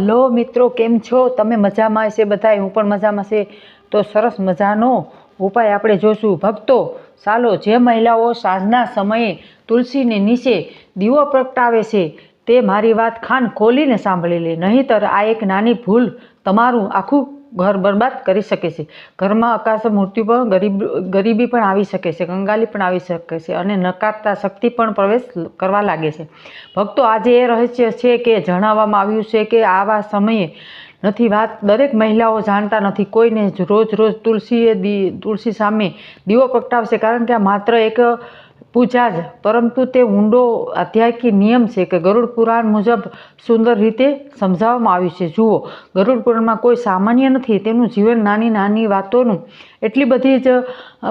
Hello મિત્રો, કેમ છો તમે? મજામાં છે બધાય? હું પણ મજામાં છે. તો સરસ મજાનો ઉપાય આપણે જોશું. ભક્તો ચાલો, જે મહિલાઓ સાંજના સમયે તુલસીને નીચે દીવો પ્રગટાવે છે તે મારી વાત કાન ખોલીને સાંભળી લે, નહીંતર આ એક નાની ભૂલ તમારું આખું ઘર બરબાદ કરી શકે છે. ઘરમાં અકાળ મૃત્યુ પણ, ગરીબી પણ આવી શકે છે, કંગાલી પણ આવી શકે છે અને નકારતા શક્તિ પણ પ્રવેશ કરવા લાગે છે. ભક્તો, આજે એ રહસ્ય છે કે જણાવવામાં આવ્યું છે કે આવા સમયે નથી વાત દરેક મહિલાઓ જાણતા નથી. કોઈને રોજ તુલસી સામે દીવો પ્રગટાવશે, કારણ કે આ માત્ર એક પૂજા જ, પરંતુ તે ઊંડો આધ્યાત્મિક નિયમ છે કે ગરુડ પુરાણ મુજબ સુંદર રીતે સમજાવવામાં આવ્યું છે. જુઓ, ગરુડ પુરાણમાં કોઈ સામાન્ય નથી. તેનું જીવન નાની નાની વાતોનું એટલી બધી જ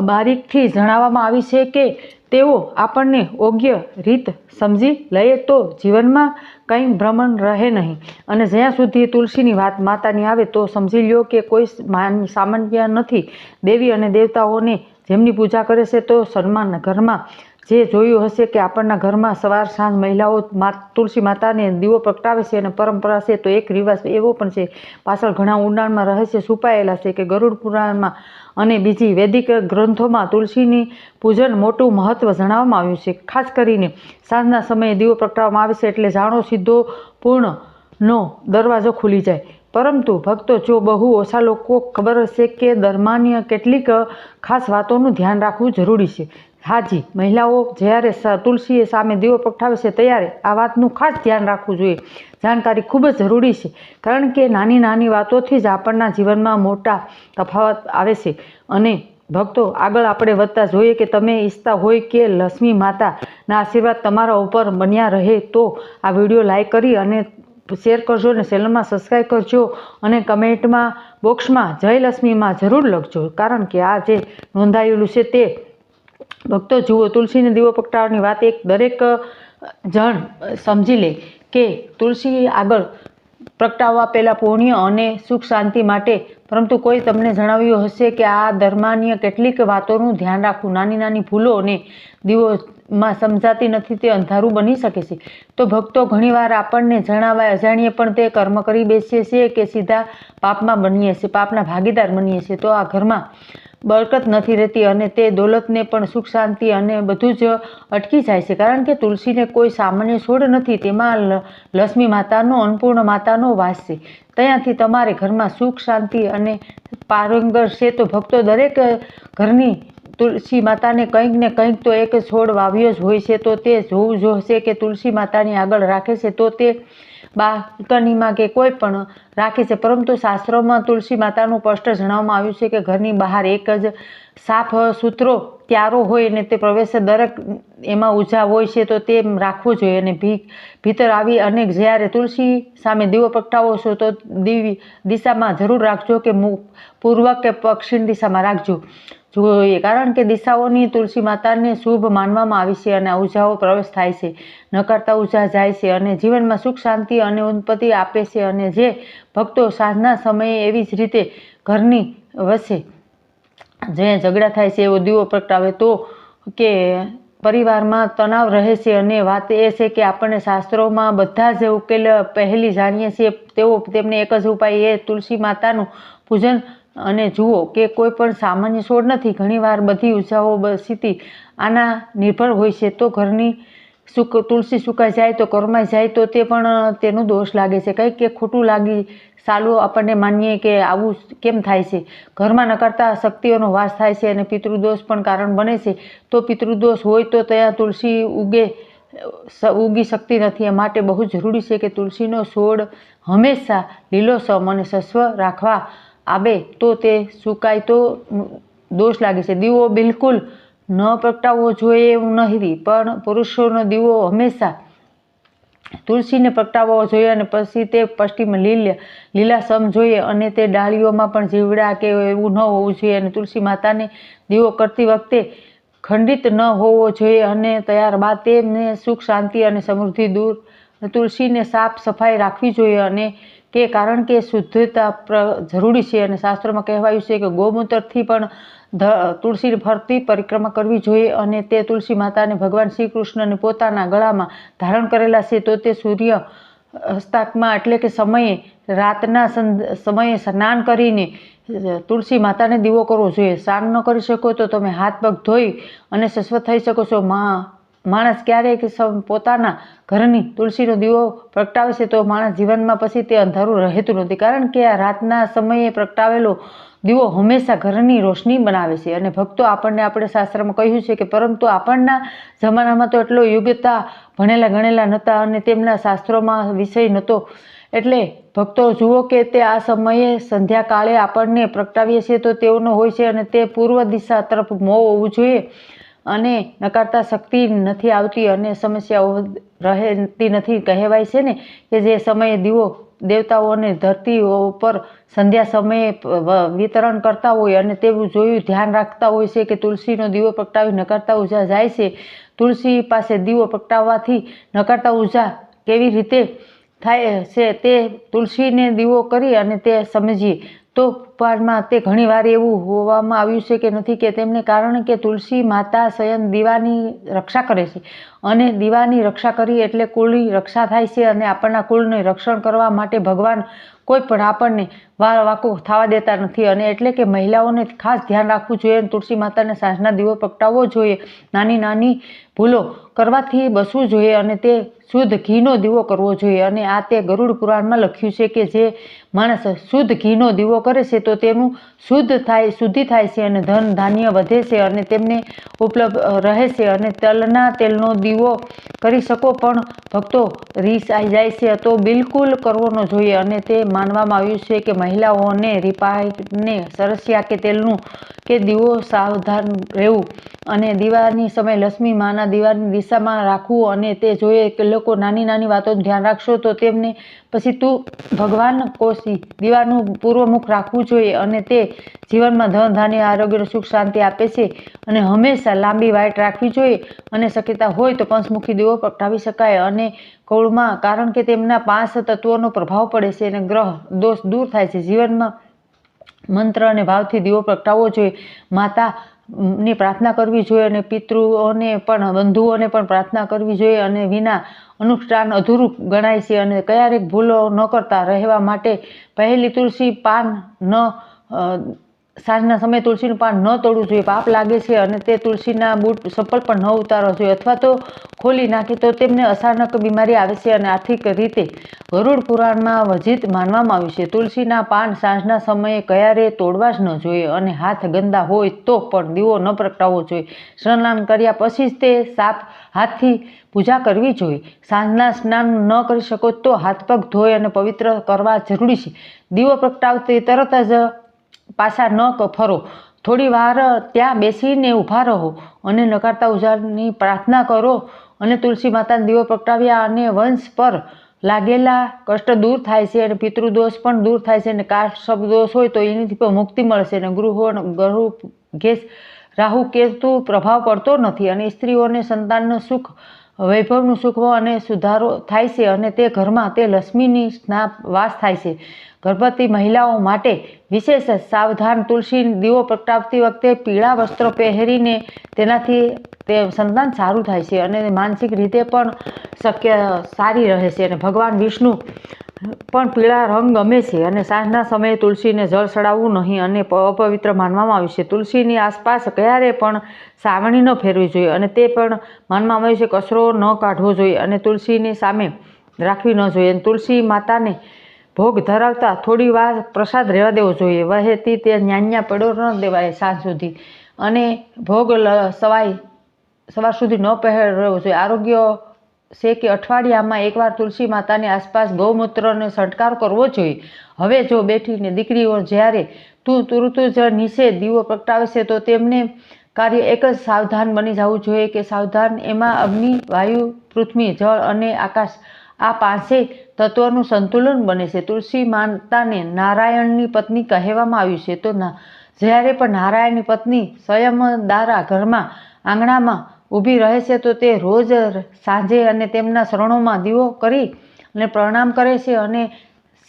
બારીકથી જણાવવામાં આવી છે કે તેઓ આપણને યોગ્ય રીત સમજી લઈએ તો જીવનમાં કંઈ ભ્રમણ રહે નહીં. અને જ્યાં સુધી તુલસીની વાત માતાની આવે તો સમજી લ્યો કે કોઈ સામાન્ય નથી. દેવી અને દેવતાઓને જેમની પૂજા કરે છે તો સન્માન. ઘરમાં જે જોયું હશે કે આપણના ઘરમાં સવાર સાંજ મહિલાઓ તુલસી માતાને દીવો પ્રગટાવે છે અને પરંપરા છે, તો એક રિવાજ એવો પણ છે, પાછળ ઘણા ઊંડાણમાં રહસ્ય છુપાયેલા છે કે ગરુડ પુરાણમાં અને બીજી વૈદિક ગ્રંથોમાં તુલસીની પૂજન મોટું મહત્વ જણાવવામાં આવ્યું છે. ખાસ કરીને સાંજના સમયે દીવો પ્રગટાવવામાં આવે છે એટલે જાણો સીધો પૂર્ણનો દરવાજો ખુલી જાય. પરંતુ ભક્તો, જો બહુ ઓછા લોકો ખબર હશે કે દરમિયાન કેટલીક ખાસ વાતોનું ધ્યાન રાખવું જરૂરી છે. હાજી, મહિલાઓ જ્યારે તુલસી સામે દીવો પ્રગટાવે છે ત્યારે આ વાતનું ખાસ ધ્યાન રાખવું જોઈએ. જાણકારી ખૂબ જ જરૂરી છે, કારણ કે નાની નાની વાતોથી જ આપણના જીવનમાં મોટા તફાવત આવે છે. અને ભક્તો, આગળ આપણે વધતા જોઈએ કે તમે ઈચ્છતા હોય કે લક્ષ્મી માતાના આશીર્વાદ તમારા ઉપર બન્યા રહે તો આ વિડીયો લાઈક કરી અને શેર કરજો અને ચેનલમાં સબસ્ક્રાઈબ કરજો અને કમેન્ટમાં બોક્સમાં જય લક્ષ્મીમાં જરૂર લખજો, કારણ કે આ જે નોંધાયેલું છે તે. ભક્તો જુઓ, તુલસીને દીવો પ્રગટાવવાની વાત એક દરેક જણ સમજી લે કે તુલસી આગળ પ્રગટાવવા પહેલાં પુણ્ય અને સુખ શાંતિ માટે, પરંતુ કોઈ તમને જણાવ્યું હશે કે આ દરમિયાન કેટલીક વાતોનું ધ્યાન રાખવું. નાની નાની ભૂલો અને દીવોમાં સમજાતી નથી તે અંધારું બની શકે છે. તો ભક્તો, ઘણીવાર આપણને જણાવાય અજાણીએ પણ તે કર્મ કરી બેસીએ છીએ કે સીધા પાપમાં બનીએ છીએ, પાપના ભાગીદાર બનીએ છીએ. તો આ ઘરમાં બરકત નથી રહેતી અને તે દોલતને પણ, સુખ શાંતિ અને બધું જ અટકી જાય છે. કારણ કે તુલસીને કોઈ સામાન્ય છોડ નથી, તેમાં લક્ષ્મી માતાનો, અન્નપૂર્ણા માતાનો વાસ છે. ત્યાંથી તમારે ઘરમાં સુખ શાંતિ અને પારંગર છે. તો ભક્તો, દરેક ઘરની તુલસી માતાને કંઈક ને કંઈક તો એક છોડ વાવ્યો જ હોય છે. તો તે જોવું જોશે કે તુલસી માતાની આગળ રાખે છે તો તે બાલ્કનીમાં કે કોઈ પણ રાખે છે. પરંતુ શાસ્ત્રોમાં તુલસી માતાનું સ્પષ્ટ જણાવવામાં આવ્યું છે કે ઘરની બહાર એક જ સાફ સુથરો ક્યારો હોય અને તે પ્રવેશ દરેક એમાં ઉજા હોય છે તો તે રાખવું જોઈએ. અને ભીતર આવી અને જ્યારે તુલસી સામે દીવો પ્રગટાવો છો તો દિશામાં જરૂર રાખજો કે પૂર્વ કે પશ્ચિમ દિશામાં રાખજો જોઈએ, કારણ કે દિશાઓની તુલસી માતાને શુભ માનવામાં આવી છે અને ઉજાઓ પ્રવેશ થાય છે, નકારતા ઉજા જાય છે અને જીવનમાં સુખ શાંતિ અને ઉન્નતિ આપે છે. અને જે ભક્તો સાંજના સમયે એવી જ રીતે ઘરની વચ્ચે જ્યાં ઝઘડા થાય છે એવો દીવો પ્રગટાવે તો કે પરિવારમાં તણાવ રહે છે. અને વાત એ છે કે આપણને શાસ્ત્રોમાં બધા જ ઉકેલ પહેલી જાણીએ છીએ, તેમને એક જ ઉપાય એ તુલસી માતાનું પૂજન. અને જુઓ કે કોઈ પણ સામાન્ય છોડ નથી. ઘણીવાર બધી ઉજાઓ સ્થિતિ આના નિર્ભર હોય છે. તો ઘરની તુલસી સુકાઈ જાય તો કરમાઈ જાય તો તે પણ તેનો દોષ લાગે છે, કંઈક કે ખોટું લાગી ચાલો આપણને માનીએ કે આવું કેમ થાય છે. ઘરમાં નકારતા શક્તિઓનો વાસ થાય છે અને પિતૃદોષ પણ કારણ બને છે. તો પિતૃદોષ હોય તો ત્યાં તુલસી ઉગી શકતી નથી. એ માટે બહુ જરૂરી છે કે તુલસીનો છોડ હંમેશા લીલોછમ અને સસ્વ રાખવા આવે. તો તે સુકાય તો દોષ લાગે છે. દીવો બિલકુલ ન પ્રગટાવવો જોઈએ એવું નહીં, પણ પુરુષોનો દીવો હંમેશા તુલસીને પ્રગટાવવો જોઈએ અને પછી તે પશ્ચિમ લીલાછમ જોઈએ અને તે ડાળીઓમાં પણ જીવડા કે એવું ન હોવું જોઈએ. અને તુલસી માતાને દીવો કરતી વખતે ખંડિત ન હોવો જોઈએ અને ત્યારબાદ તેમને સુખ શાંતિ અને સમૃદ્ધિ દૂર તુલસીને સાફ સફાઈ રાખવી જોઈએ. અને કે કારણ કે શુદ્ધતા જરૂરી છે અને શાસ્ત્રોમાં કહેવાયું છે કે ગૌમૂત્રથી પણ તુલસી ફરતી પરિક્રમા કરવી જોઈએ. અને તે તુલસી માતાને ભગવાન શ્રી કૃષ્ણને પોતાના ગળામાં ધારણ કરેલા છે તો તે સૂર્ય હસ્તાકમાં એટલે કે સમયે રાતના સમયે સ્નાન કરીને તુલસી માતાને દીવો કરવો જોઈએ. સ્નાન ન કરી શકો તો તમે હાથ પગ ધોઈ અને શાશ્વત થઈ શકો છો. માણસ ક્યારેય પોતાના ઘરની તુલસીનો દીવો પ્રગટાવે છે તો માણસ જીવનમાં પછી તે અંધારું રહેતું નથી, કારણ કે આ રાતના સમયે પ્રગટાવેલો દીવો હંમેશા ઘરની રોશની બનાવે છે. અને ભક્તો આપણે શાસ્ત્રમાં કહ્યું છે કે પરંતુ આપણના જમાનામાં તો એટલો યોગ્યતા ભણેલા ગણેલા નહોતા અને તેમના શાસ્ત્રોમાં વિષય નહોતો. એટલે ભક્તો જુઓ કે તે આ સમયે સંધ્યાકાળે આપણને પ્રગટાવીએ છીએ તો તેઓનો હોય છે અને તે પૂર્વ દિશા તરફ મોં હોવું જોઈએ અને નકારતા શક્તિ નથી આવતી અને સમસ્યાઓ રહેતી નથી. કહેવાય છે ને કે જે સમયે દીવો દેવતાઓ અને ધરતીઓ પર સંધ્યા સમયે વિતરણ કરતા હોય અને તેવું જોયું ધ્યાન રાખતા હોય છે કે તુલસીનો દીવો પ્રગટાવી નકારતા ઉર્જા જાય છે. તુલસી પાસે દીવો પ્રગટાવવાથી નકારતા ઉર્જા કેવી રીતે થાય છે તે તુલસીને દીવો કરી અને તે સમજીએ તો પુરાણમાં તે ઘણીવાર એવું હોવામાં આવ્યું છે કે નથી કે તેમને કારણ કે તુલસી માતા સ્વયં દીવાની રક્ષા કરે છે અને દીવાની રક્ષા કરી એટલે કુળની રક્ષા થાય છે અને આપણના કુળને રક્ષણ કરવા માટે ભગવાન કોઈ પણ આપણને વાકો થવા દેતા નથી. અને એટલે કે મહિલાઓને ખાસ ધ્યાન રાખવું જોઈએ અને તુલસી માતાને સાંજના દીવો પ્રગટાવવો જોઈએ. નાની નાની ભૂલો કરવાથી બચવું જોઈએ અને તે શુદ્ધ ઘીનો દીવો કરવો જોઈએ. અને આ તે ગરુડ પુરાણમાં લખ્યું છે કે જે માણસ શુદ્ધ ઘીનો દીવો કરે છે તો તેનું શુદ્ધિ થાય છે અને ધન ધાન્ય વધે છે અને તેમને ઉપલબ્ધ રહે છે. અને તલના તેલનો દીવો કરી શકો પણ ભક્તો રીસ આવી જાય છે તો બિલકુલ કરવો ન જોઈએ. અને તે માનવામાં આવ્યું છે કે મહિલાઓને રીપાઈને સરસિયા કે તેલનું કે દીવો સાવધાન રહેવું અને દીવાની સમય લક્ષ્મી માના દીવાની દિશામાં રાખવું. અને તે જોઈએ કે લોકો નાની નાની વાતોનું ધ્યાન રાખશો તો તેમને પછી તું ભગવાન કોશી દીવાનું પૂર્વમુખ રાખવું જોઈએ અને તે જીવનમાં ધન ધાન્ય આરોગ્ય સુખ શાંતિ આપે છે. અને હંમેશા લાંબી વાઇટ રાખવી જોઈએ અને શક્યતા હોય તો પંચમુખી દીવો પ્રગટાવી શકાય. અને કૌળમાં કારણ કે તેમના 5 તત્વોનો પ્રભાવ પડે છે અને ગ્રહ દોષ દૂર થાય છે. જીવનમાં મંત્ર અને ભાવથી દીવો પ્રગટાવવો જોઈએ. માતાની પ્રાર્થના કરવી જોઈએ અને પિતૃઓને પણ બંધુઓને પણ પ્રાર્થના કરવી જોઈએ અને વિના અનુષ્ઠાન અધૂરું ગણાય છે. અને ક્યારેક ભૂલો ન કરતા રહેવા માટે પહેલી તુલસી પાન સાંજના સમયે તુલસીનું પાન ન તોડવું જોઈએ, પાપ લાગે છે. અને તે તુલસીના બૂટ ચપ્પલ પણ ન ઉતારવા જોઈએ અથવા તો ખોલી નાખે તો તેમને અચાનક બીમારી આવે છે. અને આર્થિક રીતે ગરુડ પુરાણમાં વજિત માનવામાં આવ્યું છે. તુલસીના પાન સાંજના સમયે ક્યારે તોડવા જ ન જોઈએ અને હાથ ગંદા હોય તો પણ દીવો ન પ્રગટાવવો જોઈએ. સ્નાન કર્યા પછી જ તે સાફ હાથથી પૂજા કરવી જોઈએ. સાંજના સ્નાન ન કરી શકો તો હાથ પગ ધોઈ અને પવિત્ર કરવા જરૂરી છે. દીવો પ્રગટાવતી તરત જ પાછા ન ફરો, થોડી વાર ત્યાં બેસીને ઊભા રહો અને નકારતા ઉર્જાની પ્રાર્થના કરો અને તુલસી માતાને દીવો પ્રગટાવ્યા અને વંશ પર લાગેલા કષ્ટ દૂર થાય છે અને પિતૃદોષ પણ દૂર થાય છે અને કાળ દોષ હોય તો એની પણ મુક્તિ મળે છે અને ગૃહ ગેસ રાહુ કેતુ પ્રભાવ પડતો નથી અને સ્ત્રીઓને સંતાનનું સુખ વૈભવનું સુખ અને સુધારો થાય છે અને તે ઘરમાં તે લક્ષ્મીની વાસ થાય છે. ગર્ભવતી મહિલાઓ માટે વિશેષ સાવધાન. તુલસી દીવો પ્રગટાવતી વખતે પીળા વસ્ત્રો પહેરીને તેનાથી તે સંતાન સારું થાય છે અને માનસિક રીતે પણ સારી રહે છે. અને ભગવાન વિષ્ણુ પણ પીળા રંગ ગમે છે અને સાંજના સમયે તુલસીને જળ ચડાવવું નહીં અને અપવિત્ર માનવામાં આવ્યું છે. તુલસીની આસપાસ ક્યારે પણ સાવરણી ન ફેરવી જોઈએ અને તે પણ માનવામાં આવ્યું છે કચરો ન કાઢવો જોઈએ અને તુલસીની સામે રાખવી ન જોઈએ. અને તુલસી માતાને ભોગ ધરાવતા થોડી વાર પ્રસાદ રહેવા દેવો જોઈએ. વહેતી તે ન્યાન્યા પડો ન દેવાય સાંજ સુધી અને ભોગ સવાર સુધી ન પહેરવો જોઈએ. આરોગ્ય છે કે અઠવાડિયામાં એકવાર તુલસી માતાની આસપાસ ગૌમૂત્રનો છંટકાવ કરવો જોઈએ. હવે જો બેઠીને દીકરીઓ જ્યારે તુરત જ નીચે દીવો પ્રગટાવે છે તો તેમને કાર્ય એક જ સાવધાન બની જવું જોઈએ કે સાવધાન એમાં અગ્નિ, વાયુ, પૃથ્વી, જળ અને આકાશ આ 5 તત્વોનું સંતુલન બને છે. તુલસી માતાને નારાયણની પત્ની કહેવામાં આવ્યું છે. તો જ્યારે પણ નારાયણની પત્ની સ્વયંદારા ઘરમાં આંગણામાં ઊભી રહે છે તો તે રોજ સાંજે અને તેમના શરણોમાં દીવો કરી અને પ્રણામ કરે છે અને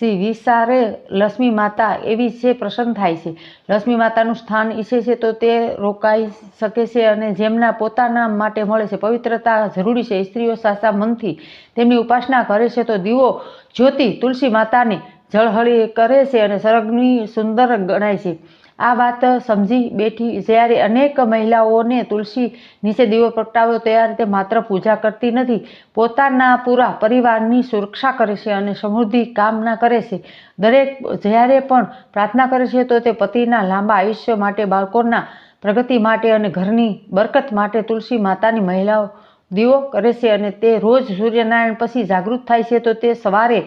શ્રી વિસારે લક્ષ્મી માતા એવી છે પ્રસન્ન થાય છે. લક્ષ્મી માતાનું સ્થાન ઈચ્છે છે તો તે રોકાઈ શકે છે અને જેમના પોતાના માટે મળે છે પવિત્રતા જરૂરી છે. સ્ત્રીઓ સાચા મનથી તેમની ઉપાસના કરે છે તો દીવો જ્યોતિ તુલસી માતાને ઝળહળી કરે છે અને સ્વર્ગની સુંદર ગણાય છે. આ વાત સમજી બેઠી જ્યારે અનેક મહિલાઓને તુલસી નીચે દીવો પ્રગટાવ્યો ત્યારે તે માત્ર પૂજા કરતી નથી, પોતાના પૂરા પરિવારની સુરક્ષા કરે છે અને સમૃદ્ધિ કામના કરે છે. દરેક જ્યારે પણ પ્રાર્થના કરે છે તો તે પતિના લાંબા આયુષ્ય માટે, બાળકોના પ્રગતિ માટે અને ઘરની બરકત માટે તુલસી માતાની મહિલાઓ દીવો કરે છે. અને તે રોજ સૂર્યનારાયણ પછી જાગૃત થાય છે તો તે સવારે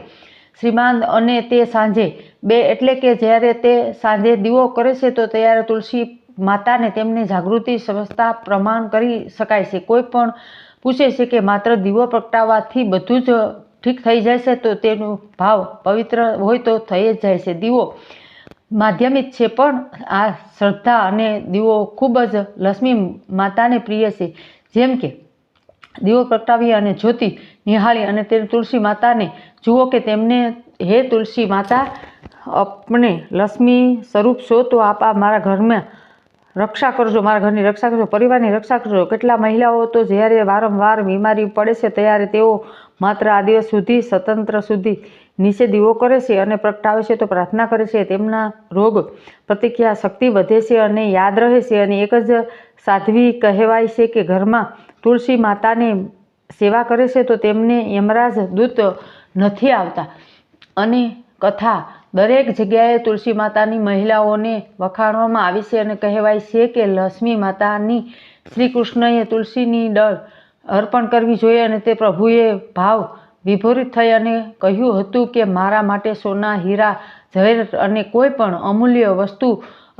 શ્રીમાંદ અને તે સાંજે બે, એટલે કે જ્યારે તે સાંજે દીવો કરે છે તો ત્યારે તુલસી માતાને તેમને જાગૃતિ સમજતા પ્રમાણ કરી શકાય છે. કોઈ પણ પૂછે છે કે માત્ર દીવો પ્રગટાવવાથી બધું જ ઠીક થઈ જાય છે તો તેનો ભાવ પવિત્ર હોય તો થઈ જ જાય છે. દીવો માધ્યમિક છે પણ આ શ્રદ્ધા અને દીવો ખૂબ જ લક્ષ્મી માતાને પ્રિય છે. જેમ કે દીવો પ્રગટાવી અને જ્યોતિ નિહાળી અને તે તુલસી માતાને જુઓ કે તેમને હે તુલસી માતા, આપણે લક્ષ્મી સ્વરૂપ છો તો આપ મારા ઘરમાં રક્ષા કરજો, મારા ઘરની રક્ષા કરજો, પરિવારની રક્ષા કરજો. કેટલા મહિલાઓ તો જ્યારે વારંવાર બીમારી પડે છે ત્યારે તેઓ માત્ર આ દિવસ સુધી સ્વતંત્ર સુધી નીચે દીવો કરે છે અને પ્રગટાવે છે તો પ્રાર્થના કરે છે. તેમના રોગ પ્રતિક્રિયા શક્તિ વધે છે અને યાદ રહે છે. અને એક જ સાધ્વી કહેવાય છે કે ઘરમાં તુલસી માતાને સેવા કરે છે તો તેમને યમરાજ દૂત નથી આવતા. અને કથા દરેક જગ્યાએ તુલસી માતાની મહિલાઓને વખાણવામાં આવી છે અને કહેવાય છે કે લક્ષ્મી માતાની શ્રી કૃષ્ણએ તુલસીની ડળ અર્પણ કરવી જોઈએ અને તે પ્રભુએ ભાવ વિભોરિત થઈ અને કહ્યું હતું કે મારા માટે સોના, હીરા, ઝવેર અને કોઈ પણ અમૂલ્ય વસ્તુ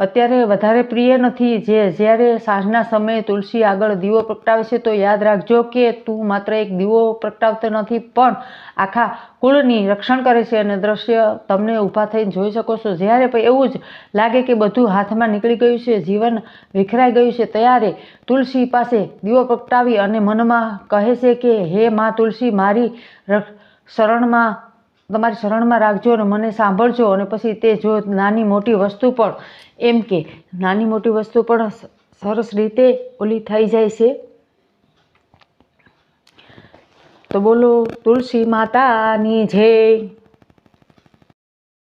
અત્યારે વધારે પ્રિય નથી. જ્યારે સાંજના સમયે તુલસી આગળ દીવો પ્રગટાવે છે તો યાદ રાખજો કે તું માત્ર એક દીવો પ્રગટાવતો નથી પણ આખા કુળની રક્ષણ કરે છે. અને દ્રશ્ય તમને ઊભા થઈને જોઈ શકો છો. જ્યારે એવું જ લાગે કે બધું હાથમાં નીકળી ગયું છે, જીવન વિખરાઈ ગયું છે, ત્યારે તુલસી પાસે દીવો પ્રગટાવી અને મનમાં કહે છે કે હે મા તુલસી, મારી શરણમાં તમારી શરણમાં રાખજો અને મને સાંભળજો. અને પછી તે જો નાની મોટી વસ્તુ પણ એમ કે નાની મોટી વસ્તુ પણ સરસ રીતે ઓલી થઈ જાય છે. તો બોલો તુલસી માતાની જય.